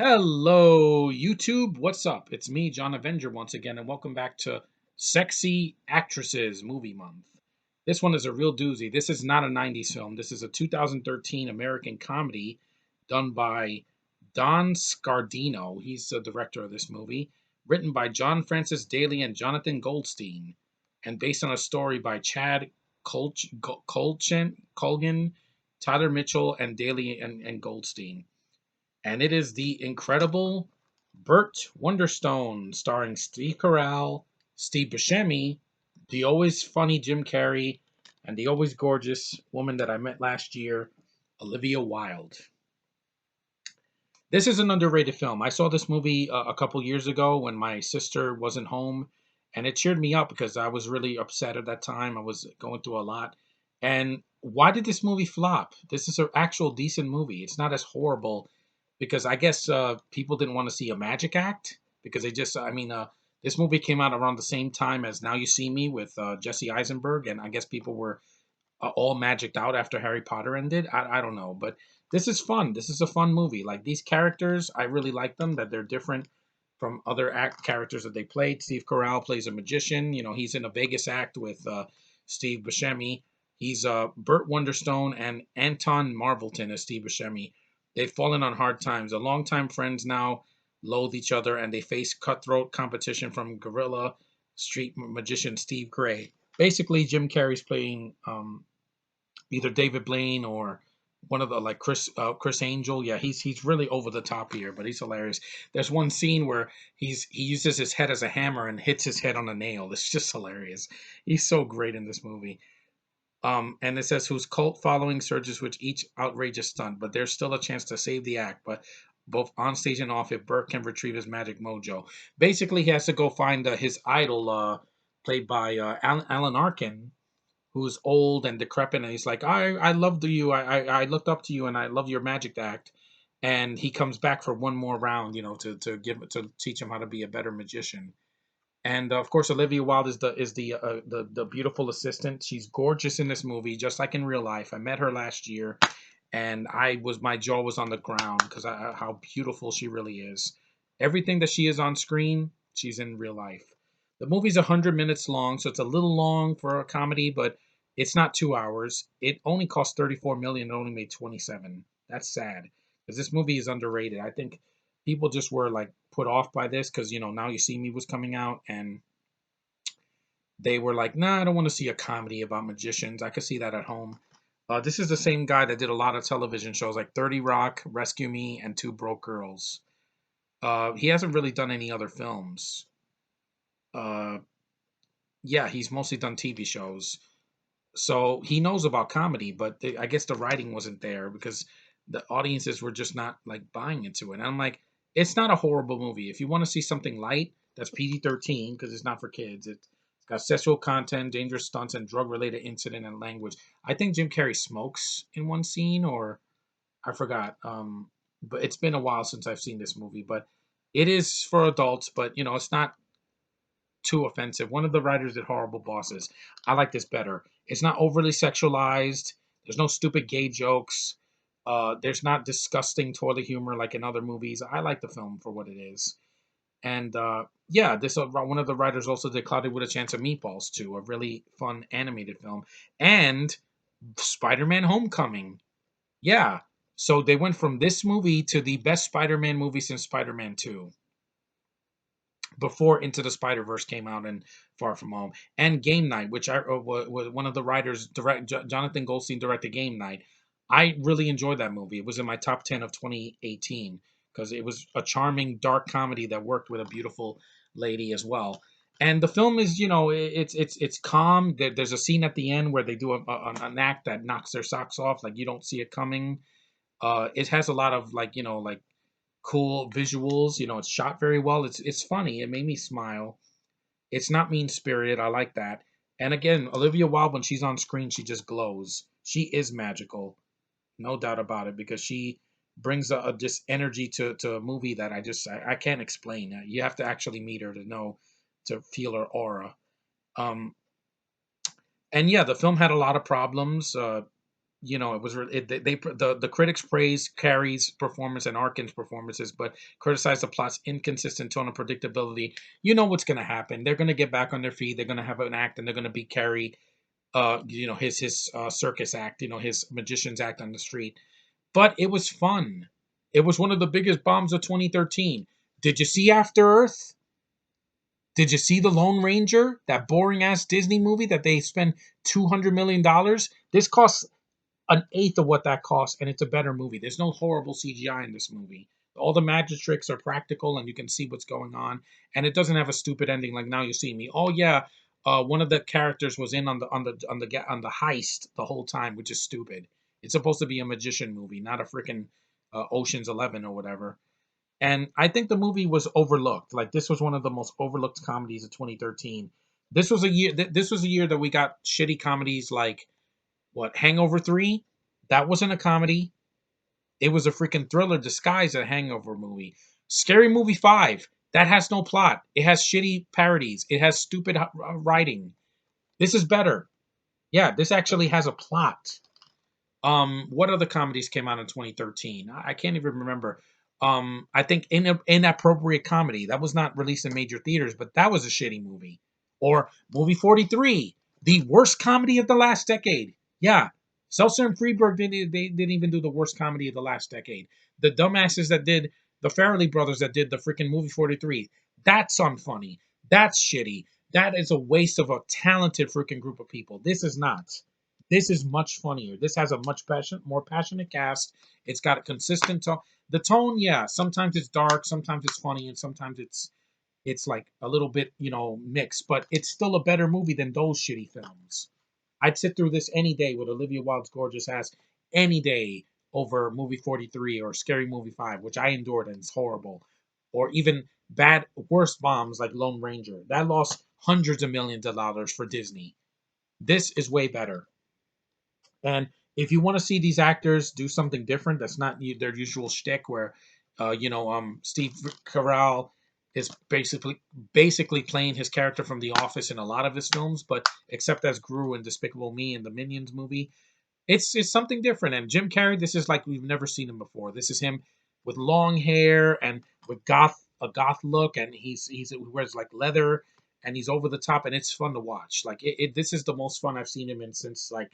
Hello, YouTube. What's up? It's me, John Avenger, once again, and welcome back to Sexy Actresses Movie Month. This one is a real doozy. This is not a 90s film. This is a 2013 American comedy done by Don Scardino. He's the director of this movie, written by John Francis Daly and Jonathan Goldstein, and based on a story by Chad Colgan, Tyler Mitchell, and Daly and Goldstein, and it is the incredible Burt Wonderstone, starring Steve Carell, Steve Buscemi, the always funny Jim Carrey, and the always gorgeous woman that I met last year, Olivia Wilde. This is an underrated film. I saw this movie a couple years ago when my sister wasn't home, and it cheered me up because I was really upset at that time. I was going through a lot. And why did this movie flop? This is an actual decent movie. It's not as horrible because I guess people didn't want to see a magic act because this movie came out around the same time as Now You See Me with Jesse Eisenberg, and I guess people were all magicked out after Harry Potter ended. I don't know, but this is fun. This is a fun movie. Like these characters, I really like them. That they're different from other act characters that they played. Steve Carell plays a magician. You know, he's in a Vegas act with Steve Buscemi. He's Burt Wonderstone and Anton Marvelton as Steve Buscemi. They've fallen on hard times. The longtime friends now loathe each other, and they face cutthroat competition from guerrilla street magician Steve Gray. Basically, Jim Carrey's playing either David Blaine or one of the like Chris Angel. Yeah, he's really over the top here, but he's hilarious. There's one scene where he uses his head as a hammer and hits his head on a nail. It's just hilarious. He's so great in this movie. And it says whose cult following surges with each outrageous stunt, but there's still a chance to save the act, but both on stage and off if Burke can retrieve his magic mojo. Basically, he has to go find his idol, played by Alan Arkin, who's old and decrepit, and he's like, I loved you, I looked up to you, and I love your magic act. And he comes back for one more round, to teach him how to be a better magician. And of course, Olivia Wilde is the beautiful assistant. She's gorgeous in this movie, just like in real life. I met her last year, and my jaw was on the ground because how beautiful she really is. Everything that she is on screen, she's in real life. The movie's 100 minutes long, so it's a little long for a comedy, but it's not 2 hours. It only cost 34 million. It only made 27. That's sad because this movie is underrated. I think people just were like put off by this because Now You See Me was coming out, and they were like, nah, I don't want to see a comedy about magicians. I could see that at home. This is the same guy that did a lot of television shows like 30 Rock, Rescue Me, and Two Broke Girls. He hasn't really done any other films. Uh, yeah, he's mostly done TV shows. So he knows about comedy, but I guess the writing wasn't there because the audiences were just not like buying into it. And I'm like, it's not a horrible movie. If you want to see something light, that's PG-13 because it's not for kids. It's got sexual content, dangerous stunts, and drug-related incident and language. I think Jim Carrey smokes in one scene, or I forgot. But it's been a while since I've seen this movie. But it is for adults, but it's not too offensive. One of the writers did Horrible Bosses. I like this better. It's not overly sexualized. There's no stupid gay jokes. There's not disgusting toilet humor like in other movies. I like the film for what it is. And yeah, this one of the writers also did Cloudy with a Chance of Meatballs too, a really fun animated film, and Spider-Man: Homecoming. Yeah, so they went from this movie to the best Spider-Man movie since Spider-Man 2, before Into the Spider Verse came out and Far From Home, and Game Night, which I was one of the writers Jonathan Goldstein directed Game Night. I really enjoyed that movie. It was in my top 10 of 2018 because it was a charming dark comedy that worked with a beautiful lady as well. And the film is, it's calm. There's a scene at the end where they do an act that knocks their socks off, like you don't see it coming. It has a lot of like cool visuals. It's shot very well. It's funny. It made me smile. It's not mean spirited. I like that. And again, Olivia Wilde, when she's on screen, she just glows. She is magical, no doubt about it, because she brings this energy to a movie that I can't explain. You have to actually meet her to feel her aura. Um, and yeah, the film had a lot of problems. It was the critics praise Carrie's performance and Arkin's performances, but criticize the plot's inconsistent tone and predictability. You know what's going to happen. They're going to get back on their feet. They're going to have an act, and they're going to beat Carrie. His circus act. His magician's act on the street. But it was fun. It was one of the biggest bombs of 2013. Did you see After Earth? Did you see The Lone Ranger? That boring ass Disney movie that they spent $200 million. This costs an eighth of what that costs, and it's a better movie. There's no horrible CGI in this movie. All the magic tricks are practical, and you can see what's going on. And it doesn't have a stupid ending like Now You See Me. Oh yeah, one of the characters was in on the heist the whole time, which is stupid. It's supposed to be a magician movie, not a freaking Ocean's 11 or whatever. And I think the movie was overlooked. Like this was one of the most overlooked comedies of 2013. This was a year. This was a year that we got shitty comedies like what, Hangover 3? That wasn't a comedy. It was a freaking thriller disguised as a hangover movie. Scary Movie 5. That has no plot. It has shitty parodies. It has stupid writing. This is better. Yeah, this actually has a plot. What other comedies came out in 2013? I can't even remember. I think Inappropriate Comedy. That was not released in major theaters, but that was a shitty movie. Or Movie 43, the worst comedy of the last decade. Yeah, Seltzer and Freeberg didn't even do the worst comedy of the last decade. The dumbasses that did the Farrelly brothers that did the freaking Movie 43. That's unfunny. That's shitty. That is a waste of a talented freaking group of people. This is not. This is much funnier. This has a more passionate cast. It's got a consistent tone. The tone, yeah, sometimes it's dark, sometimes it's funny, and sometimes it's like a little bit, mixed, but it's still a better movie than those shitty films. I'd sit through this any day with Olivia Wilde's gorgeous ass any day over Movie 43 or Scary Movie 5, which I endured and it's horrible. Or even worse bombs like Lone Ranger. That lost hundreds of millions of dollars for Disney. This is way better. And if you want to see these actors do something different, that's not their usual shtick, where, Steve Carell is basically playing his character from The Office in a lot of his films, but except as Gru in Despicable Me and the Minions movie, it's something different. And Jim Carrey, this is like we've never seen him before. This is him with long hair and with a goth look, and he wears like leather, and he's over the top, and it's fun to watch. Like this is the most fun I've seen him in since like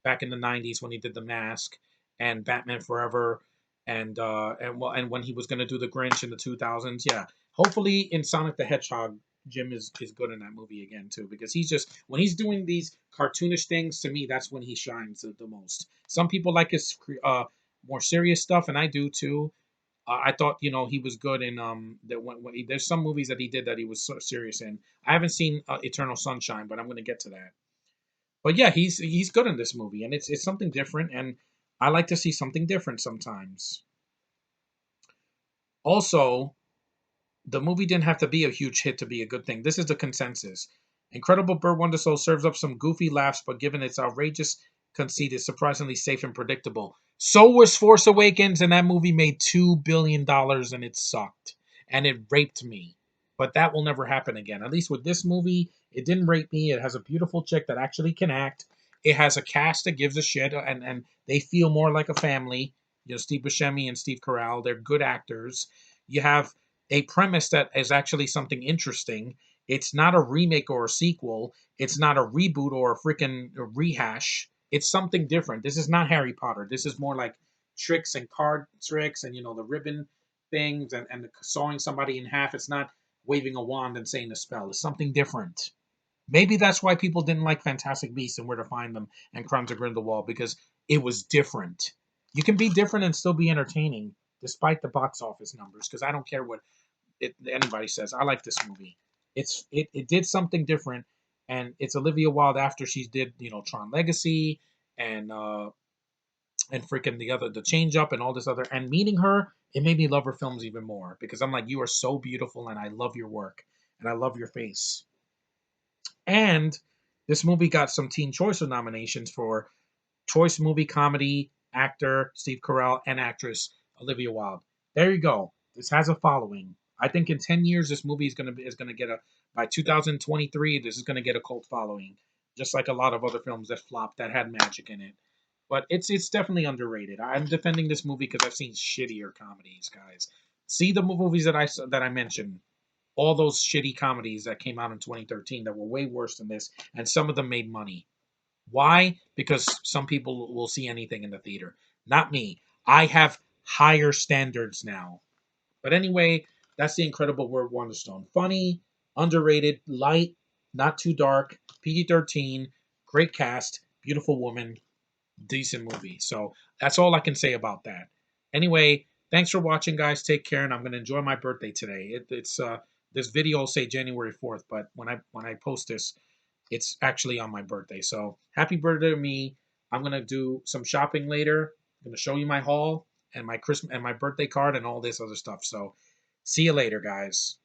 back in the '90s when he did The Mask and Batman Forever, and when he was going to do the Grinch in the 2000s. Yeah, hopefully in Sonic the Hedgehog, Jim is good in that movie again too, because he's just when he's doing these cartoonish things, to me that's when he shines the most. Some people like his more serious stuff, and I do too. I thought he was good in that there's some movies that he did that he was so serious in. I haven't seen Eternal Sunshine, but I'm going to get to that. But yeah, he's good in this movie, and it's something different, and I like to see something different sometimes. Also, the movie didn't have to be a huge hit to be a good thing. This is the consensus. Incredible Burt Wonderstone serves up some goofy laughs, but given its outrageous conceit, is surprisingly safe and predictable. So was Force Awakens, and that movie made $2 billion, and it sucked, and it raped me. But that will never happen again. At least with this movie, it didn't rape me. It has a beautiful chick that actually can act. It has a cast that gives a shit, and they feel more like a family. Steve Buscemi and Steve Carell, they're good actors. You have a premise that is actually something interesting. It's not a remake or a sequel. It's not a reboot or a freaking rehash. It's something different. This is not Harry Potter. This is more like tricks and card tricks and the ribbon things and sawing somebody in half. It's not waving a wand and saying a spell. It's something different. Maybe that's why people didn't like Fantastic Beasts and Where to Find Them and Crimes of Grindelwald, because it was different. You can be different and still be entertaining despite the box office numbers, because I don't care what anybody says. I like this movie. It did something different, and it's Olivia Wilde after she did Tron Legacy and freaking the Change Up and all this other, and meeting her, it made me love her films even more, because I'm like, you are so beautiful and I love your work and I love your face. And this movie got some Teen Choice nominations for Choice Movie Comedy Actor Steve Carell and Actress Olivia Wilde. There you go. This has a following. I think in 10 years this movie is gonna get a by 2023 this is gonna get a cult following, just like a lot of other films that flopped that had magic in it. but it's definitely underrated. I'm defending this movie because I've seen shittier comedies, guys. See the movies that I mentioned, all those shitty comedies that came out in 2013 that were way worse than this, and some of them made money. Why? Because some people will see anything in the theater. Not me. I have higher standards now. But anyway, that's the incredible Burt Wonderstone. Funny, underrated, light, not too dark, PG-13, great cast, beautiful woman, decent movie. So that's all I can say about that. Anyway, thanks for watching, guys. Take care, and I'm gonna enjoy my birthday today. It's this video will say January 4th, but when I post this, it's actually on my birthday. So happy birthday to me. I'm gonna do some shopping later. I'm gonna show you my haul and my Christmas and my birthday card and all this other stuff. So see you later, guys.